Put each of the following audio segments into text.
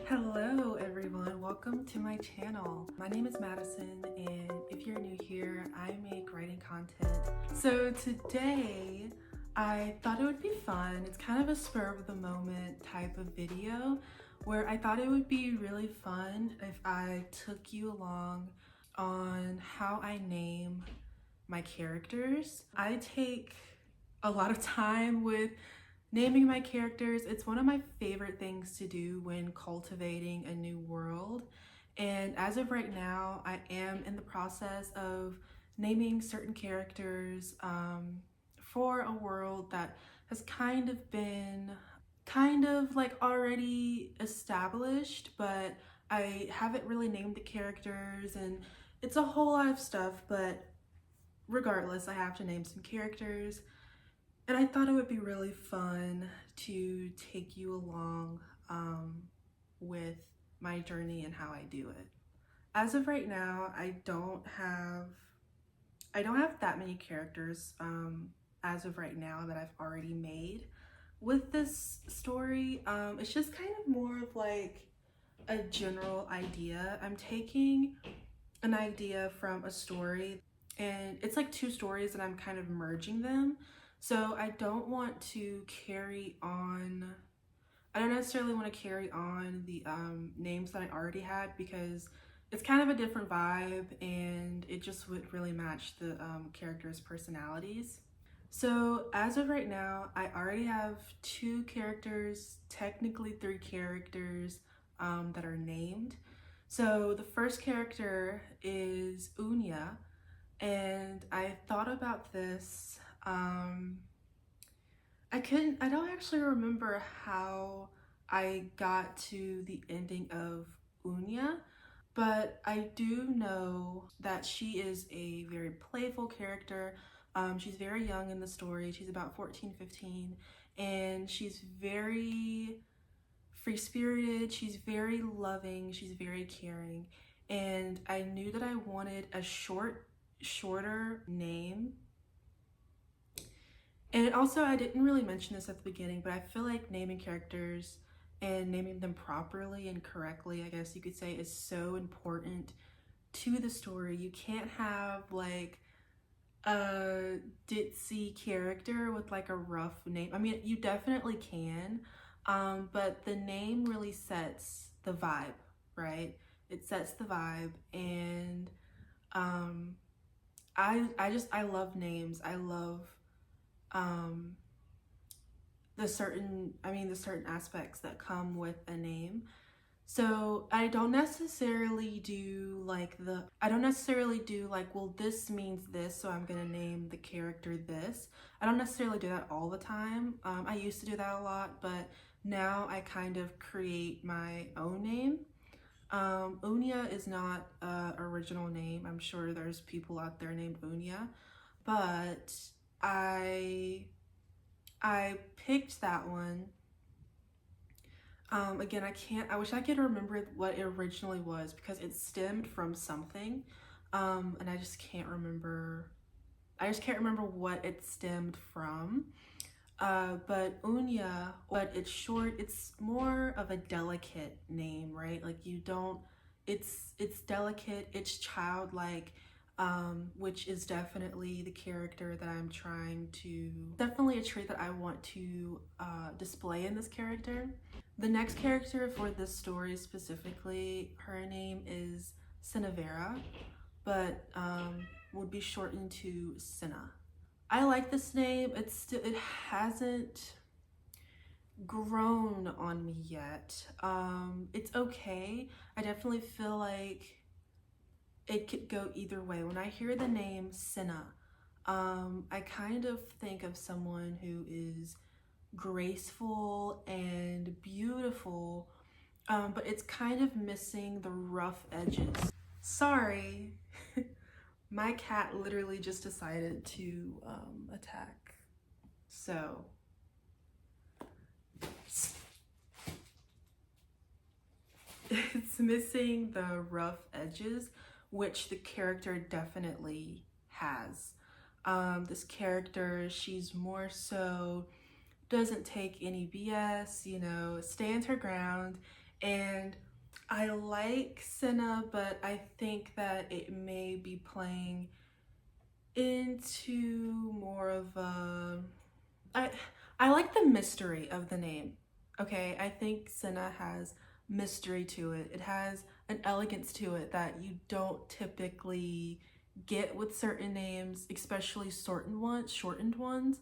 Hello everyone, welcome to my channel. My name is Madison, and if you're new here, I make writing content. So today I thought it would be fun. It's kind of a spur of the moment type of video where I thought it would be really fun if I took you along on how I name my characters. I take a lot of time with naming my characters. It's one of my favorite things to do when cultivating a new world. And as of right now, I am in the process of naming certain characters for a world that has kind of been like already established, but I haven't really named the characters, and it's a whole lot of stuff, but regardless, I have to name some characters. And I thought it would be really fun to take you along with my journey and how I do it. As of right now, I don't have that many characters as of right now that I've already made with this story. It's just kind of more of like a general idea. I'm taking an idea from a story, and it's like two stories, and I'm kind of merging them. So I don't want to carry on, I don't necessarily want to carry on the names that I already had, because it's kind of a different vibe and it just would really match the characters' personalities. So as of right now, I already have two characters, technically three characters that are named. So the first character is Unya, and I thought about this. I don't actually remember how I got to the ending of Unya, but I do know that she is a very playful character. She's very young in the story. She's about 14, 15, and she's very free-spirited. She's very loving. She's very caring. And I knew that I wanted a shorter name. And also, I didn't really mention this at the beginning, but I feel like naming characters and naming them properly and correctly, I guess you could say, is so important to the story. You can't have like a ditzy character with like a rough name. I mean, you definitely can, but the name really sets the vibe, right? It sets the vibe, and I love names. I love the certain aspects that come with a name. So I don't necessarily do like well, this means this, so I'm gonna name the character this. I don't necessarily do that all the time. I used to do that a lot, but now I kind of create my own name. Unya is not an original name. I'm sure there's people out there named Unya, but I picked that one. Again, I wish I could remember what it originally was, because it stemmed from something, and I just can't remember what it stemmed from. But Unya, but it's short, it's more of a delicate name, right? Like it's delicate, it's childlike, which is definitely the character that I'm trying to, definitely a trait that I want to display in this character. The next character for this story specifically, her name is Cinevera, but would be shortened to Cinna. I like this name. It hasn't grown on me yet. It's okay. I definitely feel like it could go either way. When I hear the name Cinna, I kind of think of someone who is graceful and beautiful, but it's kind of missing the rough edges. Sorry, my cat literally just decided to attack. So it's missing the rough edges, which the character definitely has. This character, she's more so doesn't take any BS, stands her ground, And I like Senna, but I think that it may be playing into more of a I I like the mystery of the name. Okay, I think Senna has mystery to it. It has an elegance to it that you don't typically get with certain names, especially shortened ones.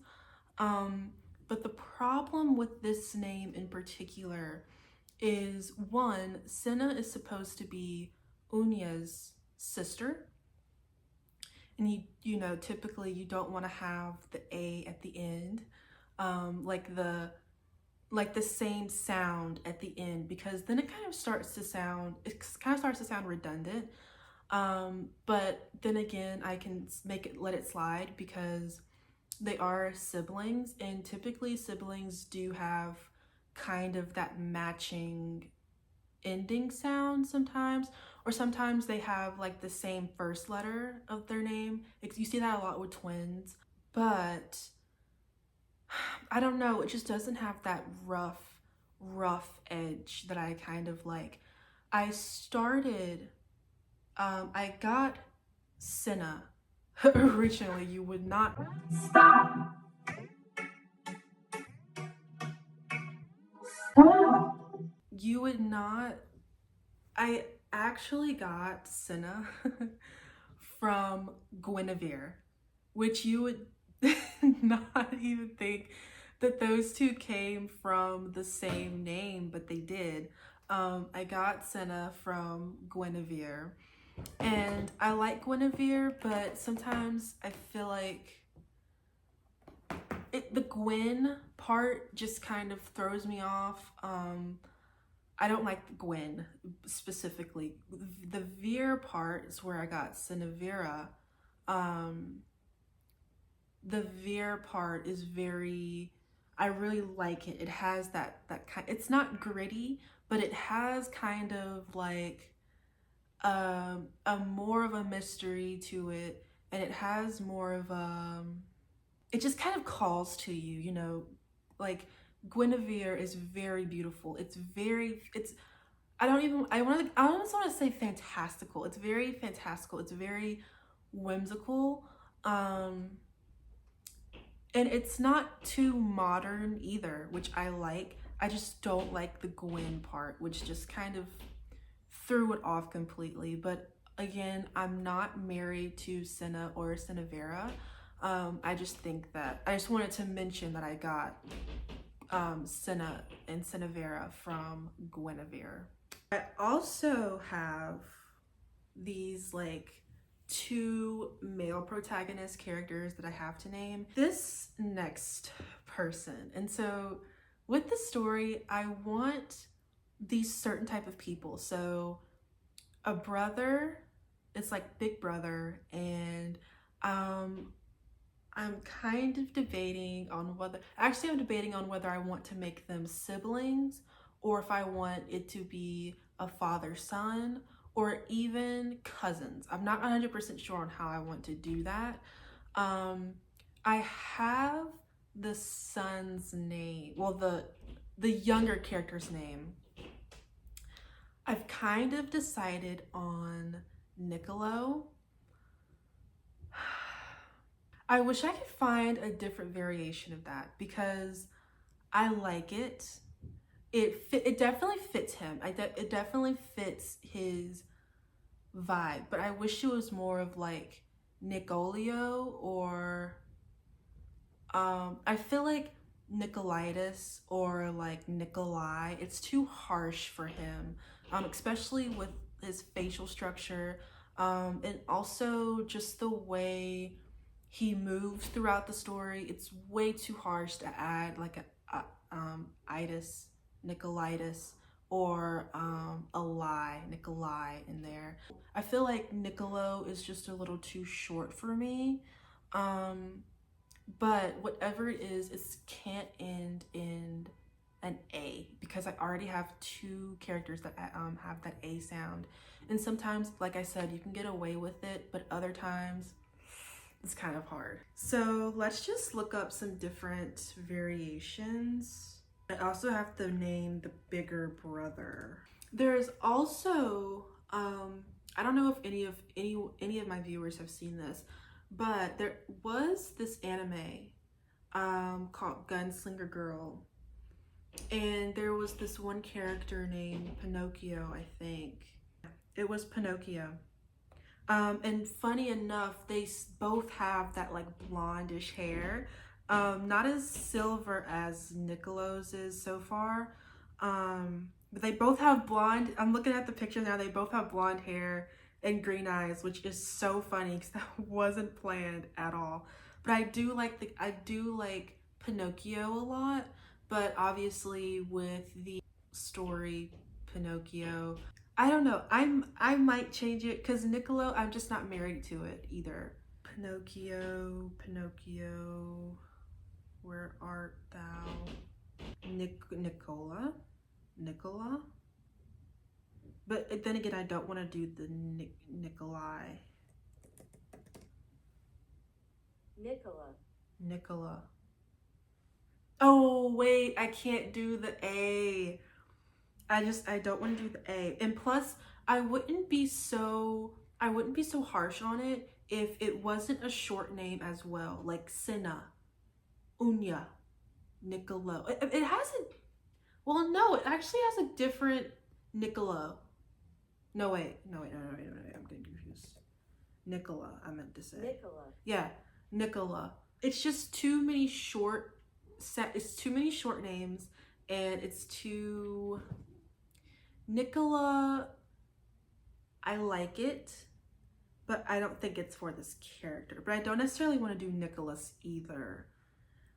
Um, but the problem with this name in particular is one, Senna is supposed to be Unya's sister, and you know typically you don't want to have the a at the end, like the same sound at the end, because then it kind of starts to sound redundant. But then again, I can let it slide because they are siblings, and typically siblings do have kind of that matching ending sound sometimes, or sometimes they have like the same first letter of their name. You see that a lot with twins, but I don't know, it just doesn't have that rough edge that I kind of like. I started I got Senna originally. You would not stop. You would not. I actually got Senna from Guinevere, which you would not even think that those two came from the same name, but they did. I got Senna from Guinevere, and I like Guinevere, but sometimes I feel like the Gwen part just kind of throws me off. I don't like Gwen specifically. The Veer part is where I got Cinevera. Um, the Veer part is I really like it. It has that kind. It's not gritty, but it has kind of like a more of a mystery to it, and it has more of it just kind of calls to you, you know, like Guinevere is very beautiful. It's I almost want to say fantastical. It's very fantastical. It's very whimsical. Um and it's not too modern either, which I like. I just don't like the Gwen part, which just kind of threw it off completely. But again, I'm not married to Senna or Cinevera. I just wanted to mention that I got Senna and Cinevera from Guinevere. I also have these like two male protagonist characters that I have to name. This next person. And so with the story, I want these certain type of people. So a brother, it's like big brother, and I'm kind of debating on I'm debating on whether I want to make them siblings, or if I want it to be a father-son, or even cousins. I'm not 100% sure on how I want to do that. I have the son's name, well, the younger character's name. I've kind of decided on Niccolo. I wish I could find a different variation of that because I like it. It definitely fits him. It definitely fits his vibe, but I wish it was more of like Nicolio, or I feel like Nicolaitis or like Nikolai. It's too harsh for him, especially with his facial structure, and also just the way he moves throughout the story. It's way too harsh to add like a itis, Nicolaitis, or Nikolai in there. I feel like Niccolo is just a little too short for me. But whatever it is, it can't end in an A, because I already have two characters that have that A sound. And sometimes, like I said, you can get away with it, but other times it's kind of hard. So let's just look up some different variations. I also have to name the bigger brother. There's also I don't know if any of my viewers have seen this, but there was this anime called Gunslinger Girl, and there was this one character named Pinocchio, I think. It was Pinocchio. And funny enough, they both have that like blondish hair. Not as silver as Nicolo's is so far. But they both have blonde. I'm looking at the picture now. They both have blonde hair and green eyes, which is so funny because that wasn't planned at all. But I do like Pinocchio a lot. But obviously with the story Pinocchio, I don't know. I might change it because Niccolo, I'm just not married to it either. Pinocchio, Pinocchio, where art thou? Nicola. But then again, I don't want to do the Nikolai. Nicola. Oh wait, I can't do the A. I don't want to do the A. And plus, I wouldn't be so harsh on it if it wasn't a short name as well, like Cinna, Unya, Niccolo. It has a, well, no, it actually has a different Niccolo. No, wait, I'm getting confused. Nicola, I meant to say. Nicola. Yeah, Nicola. It's just too many short it's too many short names, and it's too Nicola. I like it, but I don't think it's for this character. But I don't necessarily want to do Nicholas either.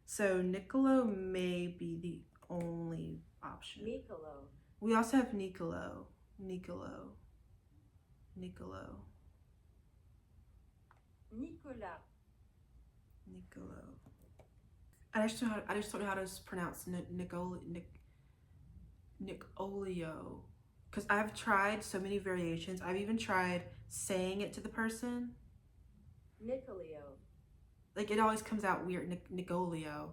So Niccolo may be the only option. Niccolo. We also have Niccolo. Nicola. I just don't know how to pronounce Nicolio. Because I've tried so many variations. I've even tried saying it to the person. Nicolio. Like it always comes out weird. Nicolio.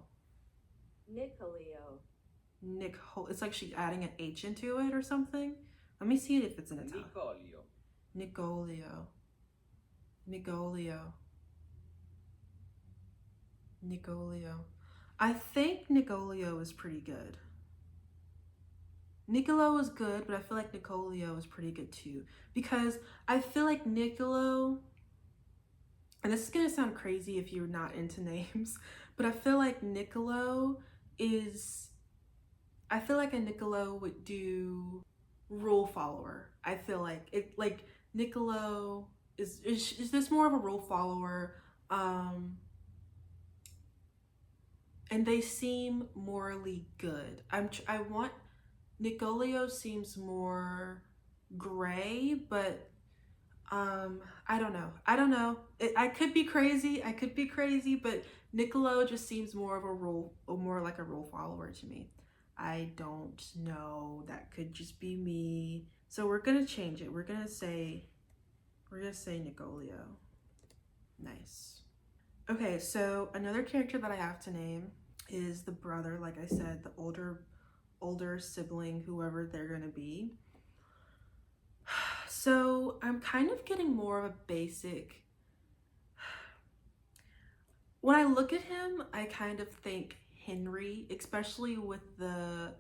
It's like she's adding an H into it or something. Let me see if it's in Italian. Nicolio. I think Nicolio is pretty good. Niccolo is good, but I feel like Nicolio is pretty good too. Because I feel like Niccolo, and this is gonna sound crazy if you're not into names, but I feel like Niccolo is, I feel like a Niccolo would do rule follower. I feel like it, like Niccolo is this more of a rule follower, and they seem morally good. I want, Nicolio seems more gray, but I don't know. I could be crazy, but Niccolo just seems more of a rule, or more like a rule follower to me. I don't know. That could just be me. So we're gonna change it. We're gonna say Nicolio. Nice. Okay, so another character that I have to name is the brother, like I said, the older sibling, whoever they're gonna be. So I'm kind of getting more of a basic, when I look at him, I kind of think Henry, especially with the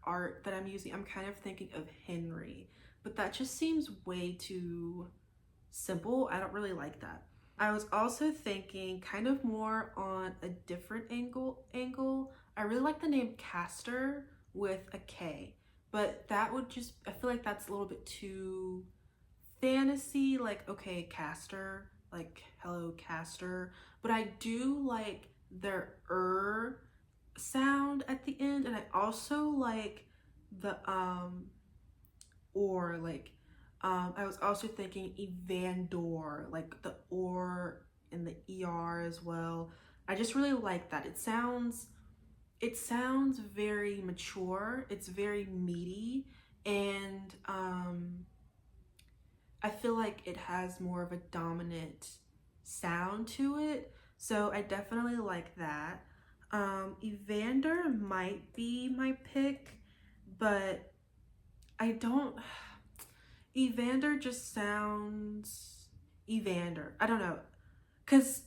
art that I'm using. I'm kind of thinking of Henry, but that just seems way too simple. I don't really like that. I was also thinking kind of more on a different angle. I really like the name Castor with a K, but that would just, I feel like that's a little bit too fantasy, like, okay, Castor, like, hello, Castor. But I do like their sound at the end, and I also like the or, like, I was also thinking Evandor, like the or and the ER as well. I just really like that. It sounds very mature. It's very meaty, and I feel like it has more of a dominant sound to it. So I definitely like that. Evander might be my pick, but I don't. Evander just sounds Evander. I don't know. Because,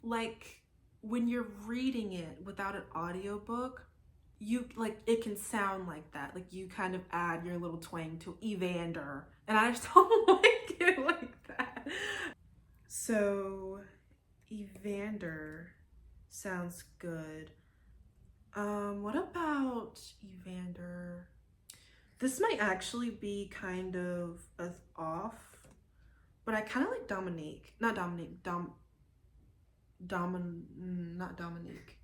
like, when you're reading it without an audiobook, you like it can sound like that. Like you kind of add your little twang to Evander. And I just don't like it like that. So Evander sounds good. What about Evander? This might actually be kind of off, but I kind of like Dominique. Not Dominique. Not Dominique.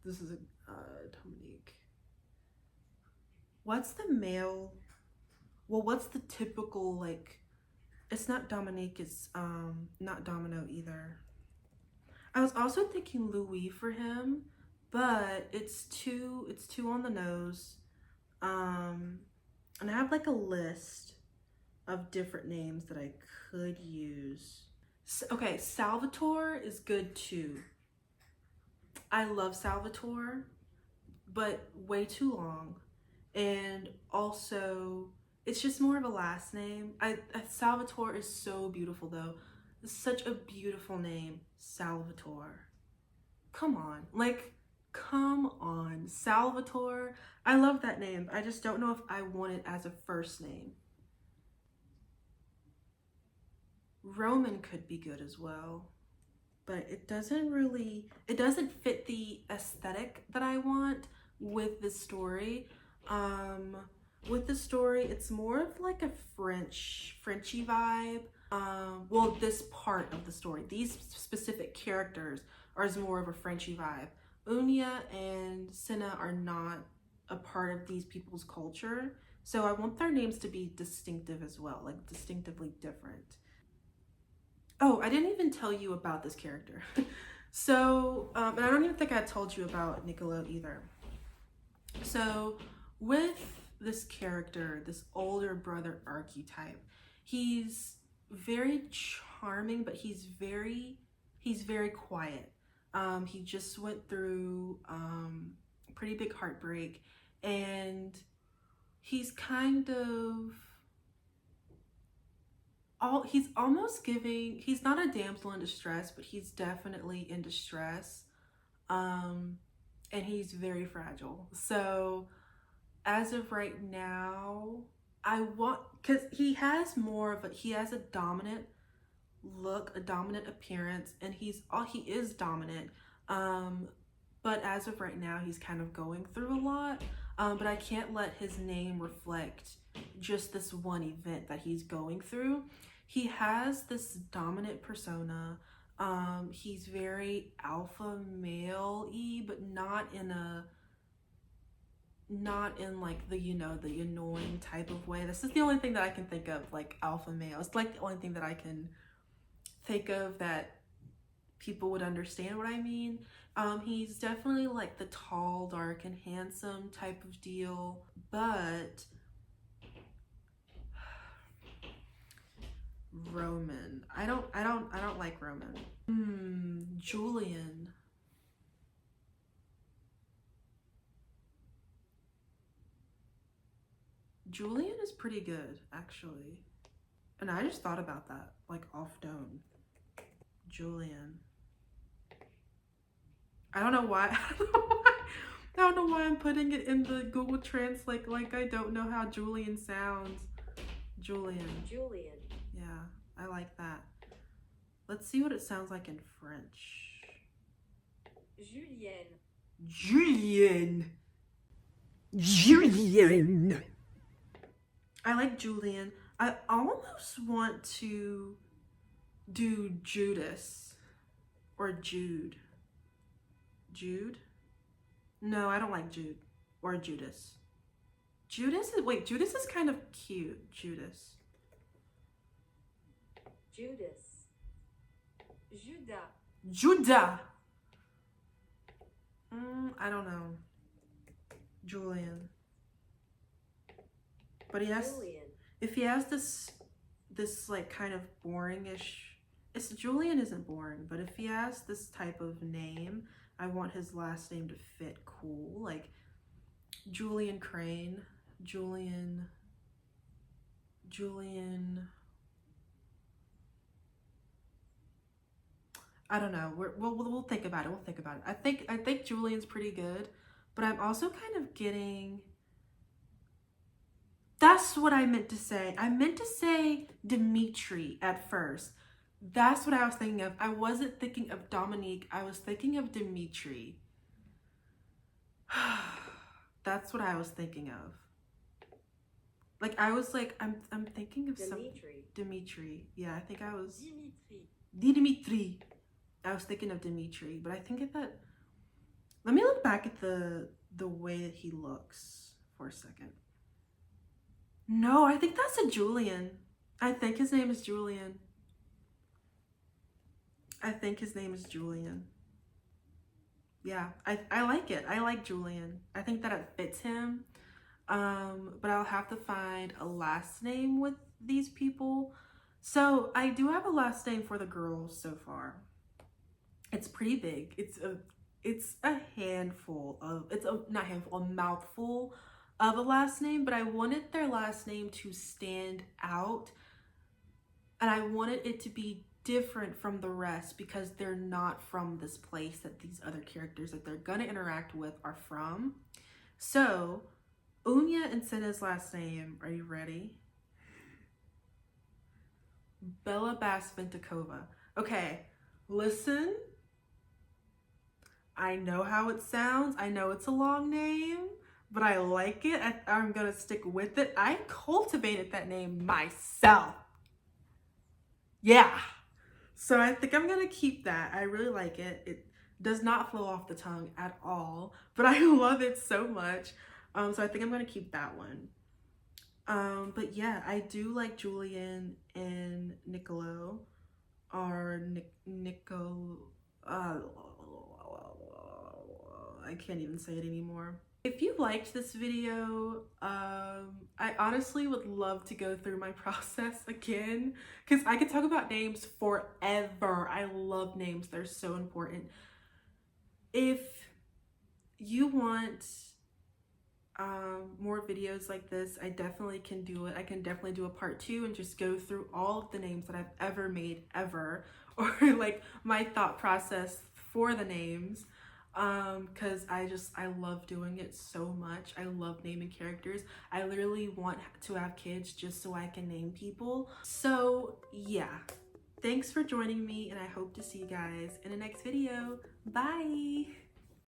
This is a Dominique. What's the male? Well, what's the typical like? It's not Dominique. It's not Domino either. I was also thinking Louis for him, but it's too on the nose. And I have like a list of different names that I could use. Okay, Salvatore is good too. I love Salvatore, but way too long. And also, it's just more of a last name. Salvatore is so beautiful though. It's such a beautiful name, Salvatore. Come on, like, come on, Salvatore. I love that name. I just don't know if I want it as a first name. Roman could be good as well, but it doesn't fit the aesthetic that I want with the story. With the story, it's more of like a Frenchy vibe. Well, this part of the story, these specific characters are more of a Frenchy vibe. Unia and Cinna are not a part of these people's culture, so I want their names to be distinctive as well, like distinctively different. Oh, I didn't even tell you about this character. So, and I don't even think I told you about Niccolo either. So, with this character, this older brother archetype, he's very charming, but he's very quiet. He just went through a pretty big heartbreak, and he's kind of he's almost giving, he's not a damsel in distress, but he's definitely in distress. And he's very fragile. So as of right now, because he has a dominant look, a dominant appearance, and he is dominant. But as of right now, he's kind of going through a lot. But I can't let his name reflect just this one event that he's going through. He has this dominant persona. He's very alpha male-y, but not in like the annoying type of way. This is the only thing that I can think of, like alpha male. It's like the only thing that I can think of that people would understand what I mean. He's definitely like the tall, dark, and handsome type of deal, but Roman. I don't like Roman. Julian. Julian is pretty good, actually. And I just thought about that, like off dome. Julian. I don't know why. I don't know why I'm putting it in the Google Translate like I don't know how Julian sounds. Julian. Yeah, I like that. Let's see what it sounds like in French. Julien. I like Julian. I almost want to do Judas or Jude. Jude? No, I don't like Jude or Judas. Judas is kind of cute. Judas. Judah. I don't know. Julian. But if he has this like kind of boringish, Julian isn't boring, but if he has this type of name, I want his last name to fit cool, like Julian Crane, Julian, I don't know. We'll think about it. We'll think about it. I think Julian's pretty good, but I'm also kind of getting. That's what I meant to say. I meant to say Dimitri at first. That's what I was thinking of. I wasn't thinking of Dominique. I was thinking of Dimitri. That's what I was thinking of. Like I was like, I'm thinking of Dimitri. Yeah, I think I was Dimitri. I was thinking of Dimitri, but I think that. Let me look back at the way that he looks for a second. No, I think that's a Julian. I think his name is Julian. Yeah, I like it. I like Julian. I think that it fits him. But I'll have to find a last name with these people. So I do have a last name for the girls so far. It's pretty big. It's a handful of, not handful, a mouthful of a last name, but I wanted their last name to stand out, and I wanted it to be different from the rest because they're not from this place that these other characters that they're gonna interact with are from. So Unya and Senna's last name, are you ready? Bella Basventikova. Okay, listen. I know how it sounds. I know it's a long name, but I like it. I'm gonna stick with it. I cultivated that name myself. Yeah. So I think I'm gonna keep that. I really like it. It does not flow off the tongue at all, but I love it so much. So I think I'm gonna keep that one. But yeah, I do like Julian and Nicolo, or Nico. I can't even say it anymore. If you liked this video, I honestly would love to go through my process again because I could talk about names forever. I love names. They're so important. If you want more videos like this, I definitely can do it. I can definitely do a part 2 and just go through all of the names that I've ever made ever, or like my thought process for the names. Because I love doing it so much. I love naming characters. I literally want to have kids just so I can name people. So yeah, thanks for joining me, and I hope to see you guys in the next video. Bye.